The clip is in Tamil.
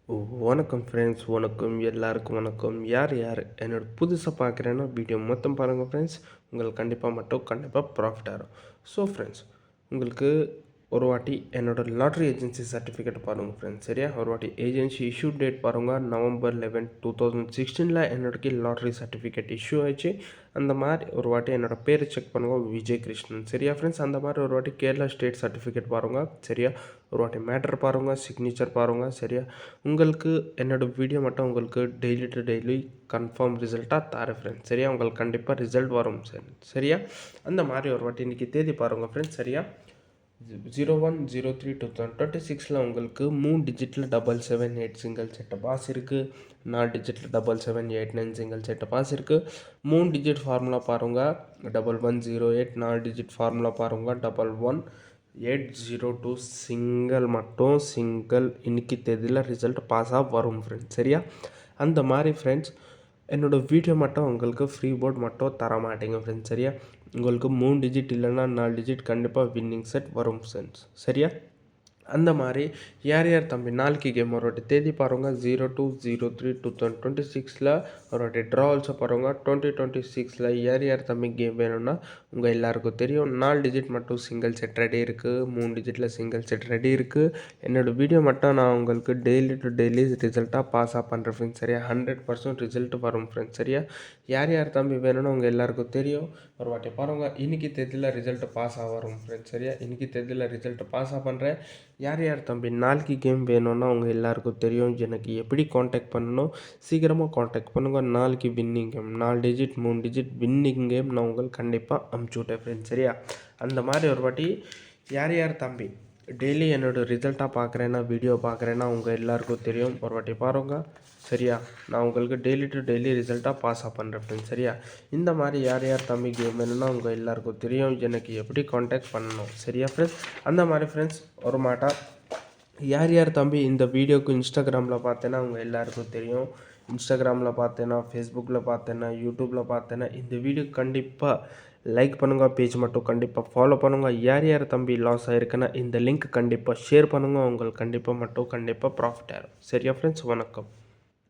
வணக்கம் ஃப்ரெண்ட்ஸ், வணக்கம் எல்லாருக்கும் வணக்கம். யார் யார் என்னோட புதுசாக பார்க்குறேன்னா வீடியோ மொத்தம் பாருங்கள் ஃப்ரெண்ட்ஸ். உங்களுக்கு கண்டிப்பாக ப்ராஃபிட் ஆகும். ஸோ ஃப்ரெண்ட்ஸ், உங்களுக்கு ஒரு வாட்டி என்னோட லாட்ரி ஏஜென்சி சர்டிஃபிகேட் பாருங்கள் ஃப்ரெண்ட்ஸ். சரியா, ஒரு வாட்டி ஏஜென்சி இஷ்யூ டேட் பாருங்கள். November 11, 2016 என்னோடக்கு லாட்ரி சர்டிஃபிகேட் இஷ்யூ ஆயிடுச்சு. அந்த மாதிரி ஒரு வாட்டி என்னோட பேர் செக் பண்ணுங்கள், விஜய் கிருஷ்ணன். சரியா ஃப்ரெண்ட்ஸ், அந்த மாதிரி ஒரு வாட்டி கேரளா ஸ்டேட் சர்டிஃபிகேட் பாருங்கள். சரியா, ஒரு வாட்டி மேட்ரு பாருங்கள், சிக்னேச்சர் பாருங்கள். சரியா, உங்களுக்கு என்னோடய வீடியோ மட்டும் உங்களுக்கு டெய்லி டு டெய்லி கன்ஃபார்ம் ரிசல்ட்டாக தரேன் ஃப்ரெண்ட்ஸ். சரியா, உங்களுக்கு கண்டிப்பாக ரிசல்ட் வரும் சார். சரியா, அந்த மாதிரி ஒரு வாட்டி இன்றைக்கி தேதி பாருங்கள் ஃப்ரெண்ட்ஸ். சரியா, 01/03/2026 உங்களுக்கு 3 டிஜிட்டில் 778 சிங்கிள் செட்டை பாஸ் இருக்குது. 4 டிஜிட்டில் 7789 சிங்கிள் செட்டை பாஸ் இருக்குது. 3 டிஜிட் ஃபார்முலா பாருங்கள் 1108. 4 டிஜிட் ஃபார்முலா பாருங்கள் 11802. சிங்கிள் இன்னைக்கு தேதியில் ரிசல்ட் பாஸாக வரும் ஃப்ரெண்ட்ஸ். சரியா, அந்த மாதிரி ஃப்ரெண்ட்ஸ் என்னோடய வீடியோ மட்டும் உங்களுக்கு ஃப்ரீ போர்ட் மட்டும் தர மாட்டேங்க ஃப்ரெண்ட்ஸ். சரியா, உங்களுக்கு 3 டிஜிட் இல்லைன்னா 4 டிஜிட் கண்டிப்பாக வின்னிங் செட் வரும் ஃப்ரெண்ட்ஸ். சரியா, அந்த மாதிரி யார் தம்பி நாளைக்கு கேம் ஒரு வாட்டி தேதி பாருங்கள் 02/03/2026 ஒரு வாட்டி ட்ரா ஆல்சோ பாருங்கள். 2026 யார் தம்பி கேம் வேணும்னா உங்கள் எல்லாருக்கும் தெரியும். 4 டிஜிட் மட்டும் சிங்கிள் செட் ரெடி இருக்குது, 3 டிஜிட்டில் சிங்கிள் செட் ரெடி இருக்குது. என்னோடய வீடியோ மட்டும் நான் உங்களுக்கு டெய்லி டு டெய்லி ரிசல்ட்டாக பாஸாக பண்ணுறேன் ஃப்ரெண்ட்ஸ். சரியா, 100% ரிசல்ட் வரும் ஃப்ரெண்ட்ஸ். சரியா, யார் தம்பி வேணும்னா உங்கள் எல்லாருக்கும் தெரியும். ஒரு வாட்டி பாருங்கள், இன்றைக்கி தேதியில் ரிசல்ட் பாஸாக வரும் ஃப்ரெண்ட்ஸ். சரியா, இன்றைக்கி தேதியில் ரிசல்ட் பாஸாக பண்ணுறேன். யார் தம்பி நாளைக்கு கேம் வேணும்னா அவங்க எல்லாருக்கும் தெரியும். எனக்கு எப்படி காண்டாக்ட் பண்ணணும், சீக்கிரமாக காண்டாக்ட் பண்ணுங்கள். நாளைக்கு winning game 4 digit 3 digit winning game நான் உங்களுக்கு கண்டிப்பாக அமுச்சு விட்டேன் ஃப்ரெண்ட்ஸ். சரியா, அந்த மாதிரி ஒரு வாட்டி யார் தம்பி டெய்லி என்னோடய ரிசல்ட்டாக பார்க்குறேன்னா வீடியோ பார்க்குறேன்னா உங்கள் எல்லாருக்கும் தெரியும். ஒரு வாட்டி பாருங்கள். சரியா, நான் உங்களுக்கு டெய்லி டு டெய்லி ரிசல்ட்டாக பாஸாக பண்ணுறேன் ஃப்ரெண்ட்ஸ். சரியா, இந்த மாதிரி யார் தம்பி கேம் வேணும்னா உங்கள் எல்லாருக்கும் தெரியும். எனக்கு எப்படி காண்டாக்ட் பண்ணணும். சரியா ஃப்ரெண்ட்ஸ், அந்த மாதிரி ஃப்ரெண்ட்ஸ் ஒரு மாட்டா யார் தம்பி இந்த வீடியோக்கு இன்ஸ்டாகிராமில் பார்த்தேன்னா அவங்க எல்லாருக்கும் தெரியும். இன்ஸ்டாகிராமில் பார்த்தேன்னா, ஃபேஸ்புக்கில் பார்த்தேன்னா, யூடியூப்பில் பார்த்தேன்னா இந்த வீடியோ கண்டிப்பாக லைக் பண்ணுங்கள். பேஜ் மட்டும் கண்டிப்பாக ஃபாலோ பண்ணுங்கள். யார் தம்பி லாஸ் ஆகிருக்குன்னா இந்த லிங்க் கண்டிப்பாக ஷேர் பண்ணுங்கள். உங்களுக்கு கண்டிப்பாக ப்ராஃபிட் ஆகிடும். சரியா ஃப்ரெண்ட்ஸ், வணக்கம்.